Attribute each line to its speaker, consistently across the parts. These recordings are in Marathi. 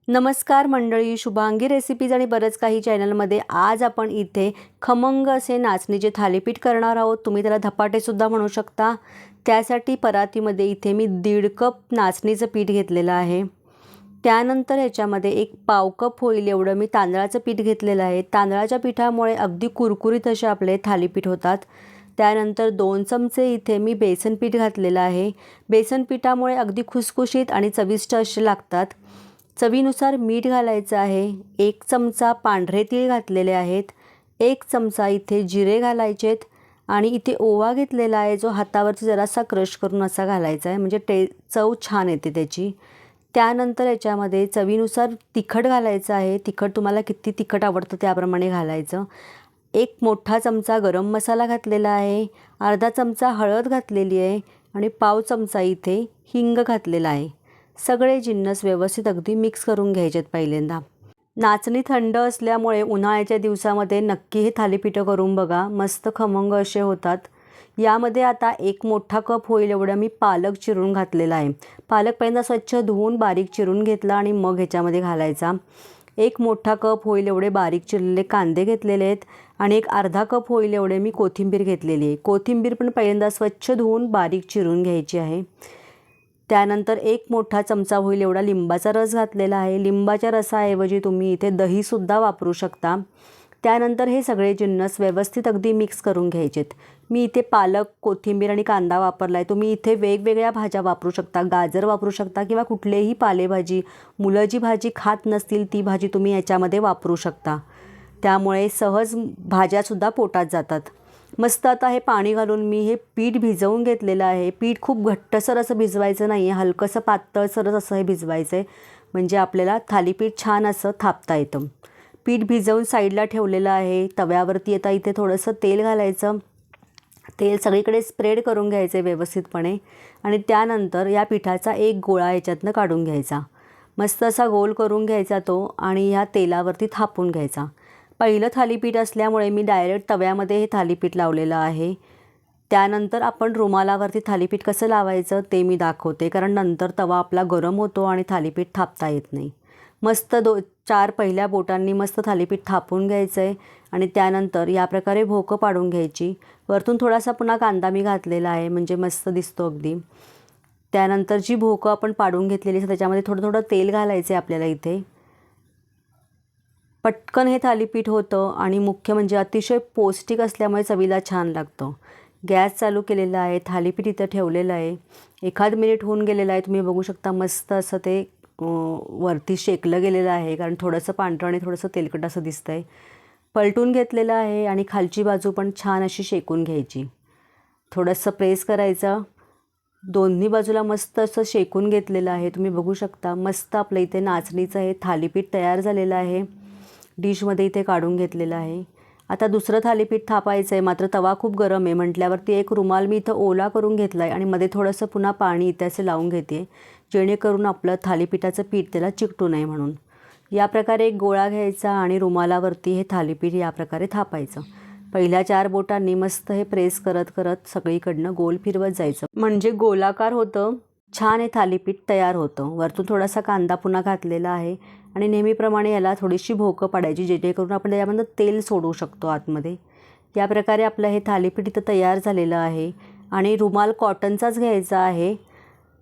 Speaker 1: नमस्कार मंडळी, शुभांगी रेसिपीज आणि बरंच काही चॅनलमध्ये आज आपण इथे खमंग असे नाचणीचे थालीपीठ करणार आहोत। तुम्ही त्याला धपाटेसुद्धा म्हणू शकता। त्यासाठी परातीमध्ये इथे मी 1.5 कप नाचणीचं पीठ घेतलेलं आहे। त्यानंतर याच्यामध्ये एक पाव कप होईल एवढं मी तांदळाचं पीठ घेतलेलं आहे। तांदळाच्या पिठामुळे अगदी कुरकुरीत असे आपले थालीपीठ होतात। त्यानंतर 2 चमचे इथे मी बेसन पीठ घातलेलं आहे। बेसन पिठामुळे अगदी खुसखुशीत आणि चविष्ट असे लागतात। चवीनुसार मीठ घालायचं आहे। 1 चमचा पांढरे तीळ घातलेले आहेत। 1 चमचा इथे जिरे घालायचेत आणि इथे ओवा घेतलेला आहे जो हातावरती जरासा क्रश करून असा घालायचा आहे, म्हणजे चव छान येते त्याची। त्यानंतर याच्यामध्ये चवीनुसार तिखट घालायचं आहे। तिखट तुम्हाला किती तिखट आवडतं त्याप्रमाणे घालायचं। 1 मोठा चमचा गरम मसाला घातलेला आहे। अर्धा चमचा हळद घातलेली आहे आणि पाव चमचा इथे हिंग घातलेला आहे। सगळे जिन्नस व्यवस्थित अगदी मिक्स करून घ्यायचेत पहिल्यांदा। नाचणी थंड असल्यामुळे उन्हाळ्याच्या दिवसामध्ये नक्की हे थालीपीठ करून बघा, मस्त खमंग असे होतात। यामध्ये आता 1 मोठा कप होईल एवढा मी पालक चिरून घातलेला आहे। पालक पहिल्यांदा स्वच्छ धुवून बारीक चिरून घेतला आणि मग ह्याच्यामध्ये घालायचा। 1 मोठा कप होईल एवढे बारीक चिरलेले कांदे घेतलेले आहेत आणि एक अर्धा कप होईल एवढे मी कोथिंबीर घेतलेली आहे। कोथिंबीर पण पहिल्यांदा स्वच्छ धुवून बारीक चिरून घ्यायची आहे। त्यानंतर 1 मोठा चमचा होईल एवढा लिंबाचा रस घातलेला आहे। लिंबाच्या रसाऐवजी तुम्ही इथे दहीसुद्धा वापरू शकता। त्यानंतर हे सगळे जिन्नस व्यवस्थित अगदी मिक्स करून घ्यायचेत। मी इथे पालक, कोथिंबीर आणि कांदा वापरला आहे। तुम्ही इथे वेगवेगळ्या भाज्या वापरू शकता, गाजर वापरू शकता किंवा कुठलेही पालेभाजी, मुलं जी भाजी खात नसतील ती भाजी तुम्ही याच्यामध्ये वापरू शकता। त्यामुळे सहज भाज्यासुद्धा पोटात जातात। मस्त आता हे पाणी घालून मी हे पीठ भिजवून घेतलेलं आहे। पीठ खूप घट्टसर असं भिजवायचं नाही आहे, हलकंसं पातळसरच असं हे भिजवायचं आहे, म्हणजे आपल्याला थालीपीठ छान असं थापता येतं। पीठ भिजवून साईडला ठेवलेलं आहे। तव्यावरती आता इथे थोडंसं तेल घालायचं। तेल सगळीकडे स्प्रेड करून घ्यायचे व्यवस्थितपणे आणि त्यानंतर या पिठाचा एक गोळा याच्यातनं काढून घ्यायचा। मस्त असा गोल करून घ्यायचा तो आणि ह्या तेलावरती थापून घ्यायचा। पहिलं थालीपीठ असल्यामुळे मी डायरेक्ट तव्यामध्ये हे थालीपीठ लावलेलं आहे। त्यानंतर आपण रुमालावरती थालीपीठ कसं लावायचं ते मी दाखवते, कारण नंतर तवा आपला गरम होतो आणि थालीपीठ थापता येत नाही। मस्त 4 पहिल्या बोटांनी मस्त थालीपीठ थापून घ्यायचं आहे आणि त्यानंतर या प्रकारे भोकं पाडून घ्यायची। वरतून थोडासा पुन्हा कांदा मी घातलेला आहे, म्हणजे मस्त दिसतो अगदी। त्यानंतर जी भोकं आपण पाडून घेतलेली असते त्याच्यामध्ये थोडं थोडं तेल घालायचं आहे आपल्याला इथे। पटकन हे थालीपीठ होतं आणि मुख्य म्हणजे अतिशय पौष्टिक असल्यामुळे चवीला छान लागतं। गॅस चालू केलेला आहे, थालीपीठ इथं ठेवलेलं आहे। 1 मिनिट होऊन गेलेलं आहे, तुम्ही बघू शकता। मस्त असं ते वरती शेकलं गेलेलं आहे, कारण थोडंसं पांढरं आणि थोडंसं तेलकट असं दिसतं आहे। पलटून घेतलेलं आहे आणि खालची बाजू पण छान अशी शेकून घ्यायची। थोडंसं प्रेस करायचं। दोन्ही बाजूला मस्त असं शेकून घेतलेलं आहे, तुम्ही बघू शकता। मस्त आपलं इथे नाचणीचं हे थालीपीठ तयार झालेलं आहे। डिशमध्ये इथे काढून घेतलेलं आहे। आता दुसरं थालीपीठ थापायचं आहे, मात्र तवा खूप गरम आहे म्हटल्यावरती एक रुमाल मी इथं ओला करून घेतला आहे आणि मध्ये थोडंसं पुन्हा पाणी इथे असं लावून घेते, जेणेकरून आपलं थालीपीठाचं पीठ त्याला चिकटू नये म्हणून। या प्रकारे एक गोळा घ्यायचा आणि रुमालावरती हे थालीपीठ या प्रकारे थापायचं। पहिल्या 4 बोटांनी मस्त हे प्रेस करत करत सगळीकडनं गोल फिरवत जायचं, म्हणजे गोलाकार होतं। छान हे थालीपीठ तयार होतं। वरतून थोडासा कांदा पुन्हा घातलेला आहे आणि नेहमीप्रमाणे याला थोडीशी भोकं पाडायची, जेणेकरून आपण त्याच्यामधून तेल सोडू शकतो आतमध्ये। या प्रकारे आपलं हे थालीपीठ इथं तयार झालेलं आहे आणि रुमाल कॉटनचाच घ्यायचा आहे।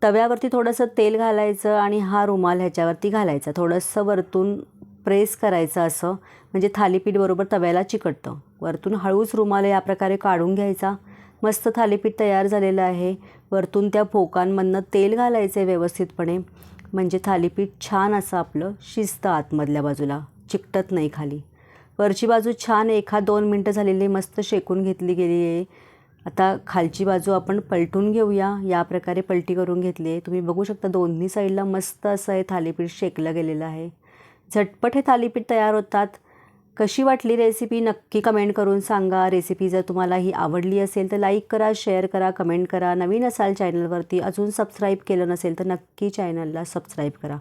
Speaker 1: तव्यावरती थोडंसं तेल घालायचं आणि हा रुमाल ह्याच्यावरती घालायचा। थोडंसं वरतून प्रेस करायचं असं, म्हणजे थालीपीठ बरोबर तव्याला चिकटतं। वरतून हळूच रुमाल या प्रकारे काढून घ्यायचा। मस्त थालीपीठ तयार झालेलं आहे। वरतून त्या भोकांमधनं तेल घालायचं आहे व्यवस्थितपणे, म्हणजे थालीपीठ छान असं आपलं शिजतं आतमधल्या बाजूला, चिकटत नाही खाली। वरची बाजू छान 1-2 मिनटं झालेली मस्त शेकून घेतली गेली आहे। आता खालची बाजू आपण पलटून घेऊया। या प्रकारे पलटी करून घेतली आहे। तुम्ही बघू शकता दोन्ही साईडला मस्त असं हे थालीपीठ शेकलं गेलेलं आहे। झटपट हे थालीपीठ तयार होतात। कशी वाटली रेसिपी नक्की कमेंट करून सांगा। रेसिपी जर तुम्हाला ही आवडली असेल तर लाईक करा, शेअर करा, कमेंट करा। नवीन असाल चॅनलवरती, अजून सबस्क्राईब केलं नसेल तर नक्की चॅनलला सबस्क्राईब करा।